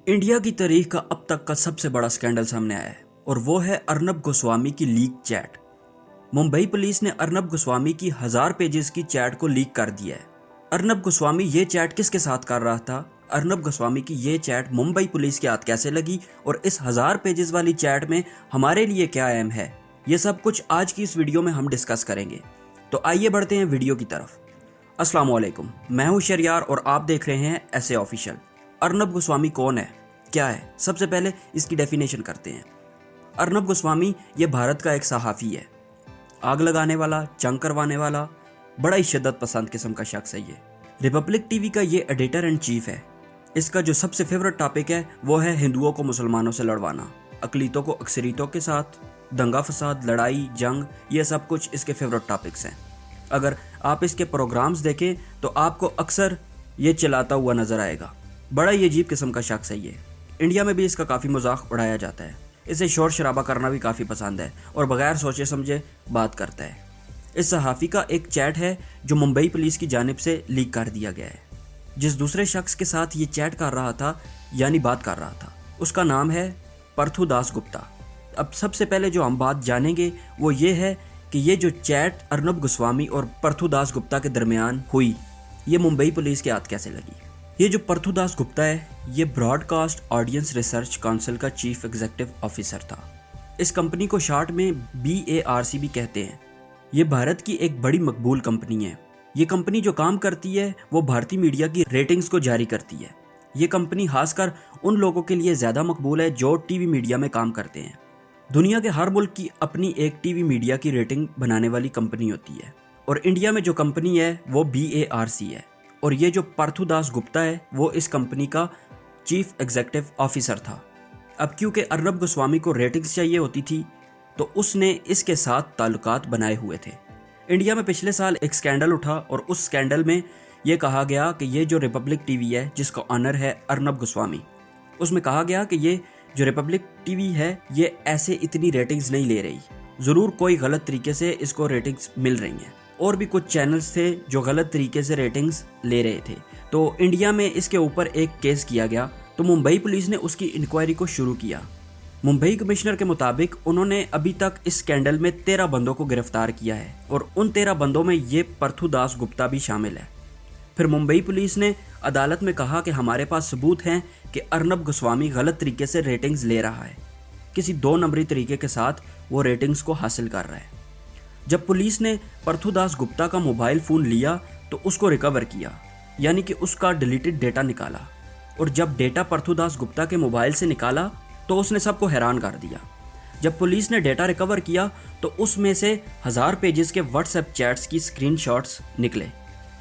India की तारीख का अब तक का सबसे बड़ा स्कैंडल सामने आया है और वो है अर्नब गोस्वामी की लीक चैट। मुंबई पुलिस ने अर्नब गोस्वामी की 1000 पेजेस की चैट को लीक कर दिया है। अर्नब गोस्वामी ये चैट किसके साथ कर रहा था, अर्नब गोस्वामी की ये चैट मुंबई पुलिस के हाथ कैसे लगी और इस 1000 पेजेस वाली चैट में हमारे लिए क्या अहम है, ये सब कुछ आज की इस वीडियो में हम डिस्कस करेंगे। तो आइए बढ़ते हैं वीडियो की तरफ। अस्सलाम वालेकुम, मैं हूं शरियार और आप देख रहे हैं ऐसे ऑफिशियल। अर्नब गोस्वामी कौन है, क्या है? सबसे पहले इसकी डेफिनेशन करते हैं। अर्नब गोस्वामी ये भारत का एक सहाफ़ी है, आग लगाने वाला, जंग करवाने वाला, बड़ा ही शिद्दत पसंद किस्म का शख्स है। ये रिपब्लिक टीवी का ये एडिटर एंड चीफ है। इसका जो सबसे फेवरेट टॉपिक है वो है हिंदुओं को मुसलमानों से लड़वाना, अकलीतों को अक्सरियतों के साथ, दंगा फसाद, लड़ाई, जंग, ये सब कुछ इसके फेवरेट टॉपिक्स हैं। अगर आप इसके प्रोग्राम्स देखें तो आपको अक्सर ये चलाता हुआ नजर आएगा। बड़ा ही अजीब किस्म का शख्स है ये। इंडिया में भी इसका काफ़ी मजाक उड़ाया जाता है। इसे शोर शराबा करना भी काफ़ी पसंद है और बगैर सोचे समझे बात करता है। इस सहाफ़ी का एक चैट है जो मुंबई पुलिस की जानिब से लीक कर दिया गया है। जिस दूसरे शख्स के साथ ये चैट कर रहा था यानी बात कर रहा था, उसका नाम है परथू दास गुप्ता। अब सबसे पहले जो हम बात जानेंगे वो ये है कि ये जो चैट अर्नब गोस्वामी और परथू दास गुप्ता के दरमियान हुई, ये मुंबई पुलिस के हाथ कैसे लगी। ये जो परथू दास गुप्ता है, ये ब्रॉडकास्ट ऑडियंस रिसर्च काउंसिल का चीफ एग्जीक्यूटिव ऑफिसर था। इस कंपनी को शॉर्ट में BARC भी कहते हैं। ये भारत की एक बड़ी मकबूल कंपनी है। ये कंपनी जो काम करती है वो भारतीय मीडिया की रेटिंग्स को जारी करती है। ये कंपनी खासकर उन लोगों के लिए ज़्यादा मकबूल है जो टीवी मीडिया में काम करते हैं। दुनिया के हर मुल्क की अपनी एक टीवी मीडिया की रेटिंग बनाने वाली कंपनी होती है और इंडिया में जो कंपनी है वो BARC है। और ये जो परथू दास गुप्ता है वो इस कंपनी का चीफ एग्जीक्यूटिव ऑफिसर था। अब क्योंकि अर्नब गोस्वामी को रेटिंग्स चाहिए होती थी तो उसने इसके साथ ताल्लुकात बनाए हुए थे। इंडिया में पिछले साल एक स्कैंडल उठा और उस स्कैंडल में ये कहा गया कि ये जो रिपब्लिक टीवी है जिसका ऑनर है अर्नब गोस्वामी, उसमें कहा गया कि ये जो रिपब्लिक टीवी है ये ऐसे इतनी रेटिंग्स नहीं ले रही, ज़रूर कोई गलत तरीके से इसको रेटिंग्स मिल रही हैं। और भी कुछ चैनल्स थे जो गलत तरीके से रेटिंग्स ले रहे थे। तो इंडिया में इसके ऊपर एक केस किया गया तो मुंबई पुलिस ने उसकी इंक्वायरी को शुरू किया। मुंबई कमिश्नर के मुताबिक उन्होंने अभी तक इस स्कैंडल में 13 बंदों को गिरफ्तार किया है और उन 13 बंदों में ये परथू दास गुप्ता भी शामिल है। फिर मुंबई पुलिस ने अदालत में कहा कि हमारे पास सबूत हैं कि अर्नब गोस्वामी गलत तरीके से रेटिंग्स ले रहा है, किसी 2 नंबरी तरीके के साथ वो रेटिंग्स को हासिल कर रहा है। जब पुलिस ने परथू दास गुप्ता का मोबाइल फ़ोन लिया तो उसको रिकवर किया, यानी कि उसका डिलीटेड डेटा निकाला। और जब डेटा परथू दास गुप्ता के मोबाइल से निकाला तो उसने सबको हैरान कर दिया। जब पुलिस ने डेटा रिकवर किया तो उसमें से 1000 पेजेस के व्हाट्सएप चैट्स की स्क्रीनशॉट्स निकले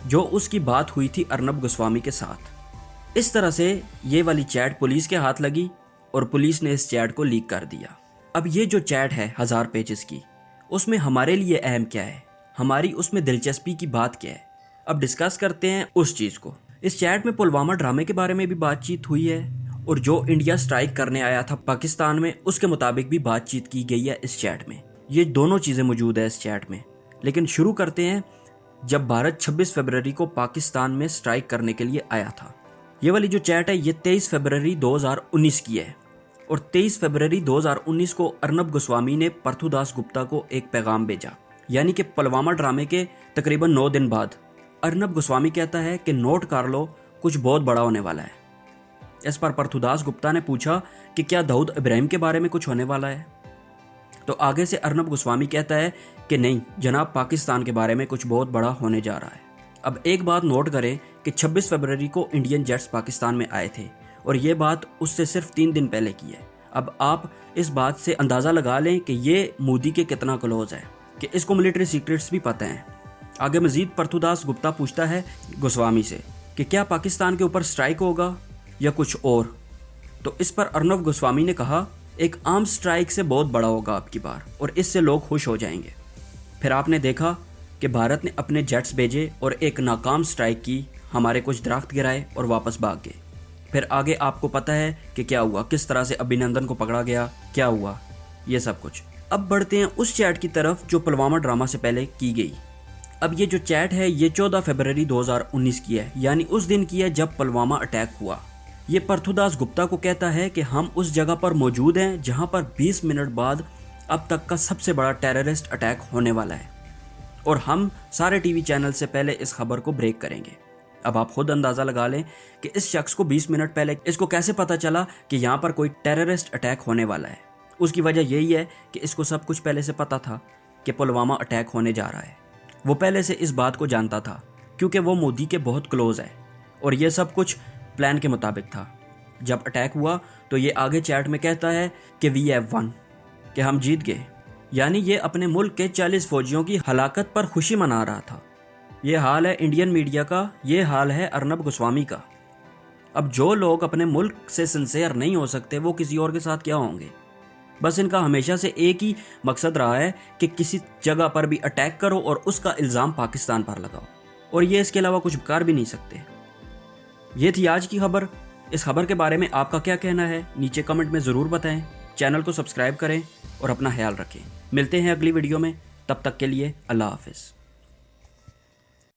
जो उसकी बात हुई थी अर्नब गोस्वामी के साथ। इस तरह से ये वाली चैट पुलिस के हाथ लगी और पुलिस ने इस चैट को लीक कर दिया। अब ये जो चैट है 1000 पेजेस की, उसमें हमारे लिए अहम क्या है, हमारी उसमें दिलचस्पी की बात क्या है, अब डिस्कस करते हैं उस चीज़ को। इस चैट में पुलवामा ड्रामे के बारे में भी बातचीत हुई है और जो इंडिया स्ट्राइक करने आया था पाकिस्तान में उसके मुताबिक भी बातचीत की गई है इस चैट में। ये दोनों चीज़ें मौजूद है इस चैट में। लेकिन शुरू करते हैं जब भारत 26 फरवरी को पाकिस्तान में स्ट्राइक करने के लिए आया था। ये वाली जो चैट है ये 23 फरवरी 2019 की है और 23 फरवरी 2019 को अर्नब गोस्वामी ने परथू दास गुप्ता को एक पैगाम भेजा, यानी कि पुलवामा ड्रामे के तकरीबन 9 दिन बाद। अर्नब गोस्वामी कहता है कि नोट कर लो, कुछ बहुत बड़ा होने वाला है। इस पर परथू दास गुप्ता ने पूछा कि क्या दाऊद इब्राहिम के बारे में कुछ होने वाला है। तो आगे से अर्नब गोस्वामी कहता है कि नहीं जनाब, पाकिस्तान के बारे में कुछ बहुत बड़ा होने जा रहा है। अब एक बात नोट करें कि 26 फरवरी को इंडियन जेट्स पाकिस्तान में आए थे और ये बात उससे सिर्फ 3 दिन पहले की है। अब आप इस बात से अंदाज़ा लगा लें कि ये मोदी के कितना क्लोज है, कि इसको मिलिट्री सीक्रेट्स भी पता हैं। आगे मजीद परथू दास गुप्ता पूछता है गोस्वामी से कि क्या पाकिस्तान के ऊपर स्ट्राइक होगा या कुछ और। तो इस पर अर्नब गोस्वामी ने कहा एक आम स्ट्राइक से बहुत बड़ा होगा आपकी बार और इससे लोग खुश हो जाएंगे। फिर आपने देखा कि भारत ने अपने जेट्स भेजे और एक नाकाम स्ट्राइक की, हमारे कुछ दरख्त गिराए और वापस भाग गए। फिर आगे आपको पता है कि क्या हुआ, किस तरह से अभिनंदन को पकड़ा गया, क्या हुआ, ये सब कुछ। अब बढ़ते हैं उस चैट की तरफ जो पुलवामा ड्रामा से पहले की गई। अब ये जो चैट है ये 14 फरवरी 2019 की है, यानी उस दिन की है जब पुलवामा अटैक हुआ। ये पृथ्वीदास गुप्ता को कहता है कि हम उस जगह पर मौजूद हैं जहां पर 20 मिनट बाद अब तक का सबसे बड़ा टेररिस्ट अटैक होने वाला है और हम सारे टीवी चैनल से पहले इस खबर को ब्रेक करेंगे। अब आप खुद अंदाज़ा लगा लें कि इस शख्स को 20 मिनट पहले इसको कैसे पता चला कि यहाँ पर कोई टेररिस्ट अटैक होने वाला है। उसकी वजह यही है कि इसको सब कुछ पहले से पता था कि पुलवामा अटैक होने जा रहा है। वो पहले से इस बात को जानता था क्योंकि वो मोदी के बहुत क्लोज है और ये सब कुछ प्लान के मुताबिक था। जब अटैक हुआ तो ये आगे चैट में कहता है कि वी हैव वन, कि हम जीत गए। यानी ये अपने मुल्क के 40 फौजियों की हलाकत पर खुशी मना रहा था। ये हाल है इंडियन मीडिया का, ये हाल है अर्नब गोस्वामी का। अब जो लोग अपने मुल्क से सिंसेयर नहीं हो सकते वो किसी और के साथ क्या होंगे। बस इनका हमेशा से एक ही मकसद रहा है कि किसी जगह पर भी अटैक करो और उसका इल्ज़ाम पाकिस्तान पर लगाओ, और ये इसके अलावा कुछ कर भी नहीं सकते। ये थी आज की खबर। इस खबर के बारे में आपका क्या कहना है नीचे कमेंट में ज़रूर बताएं। चैनल को सब्सक्राइब करें और अपना ख्याल रखें। मिलते हैं अगली वीडियो में, तब तक के लिए अल्लाह हाफिज़।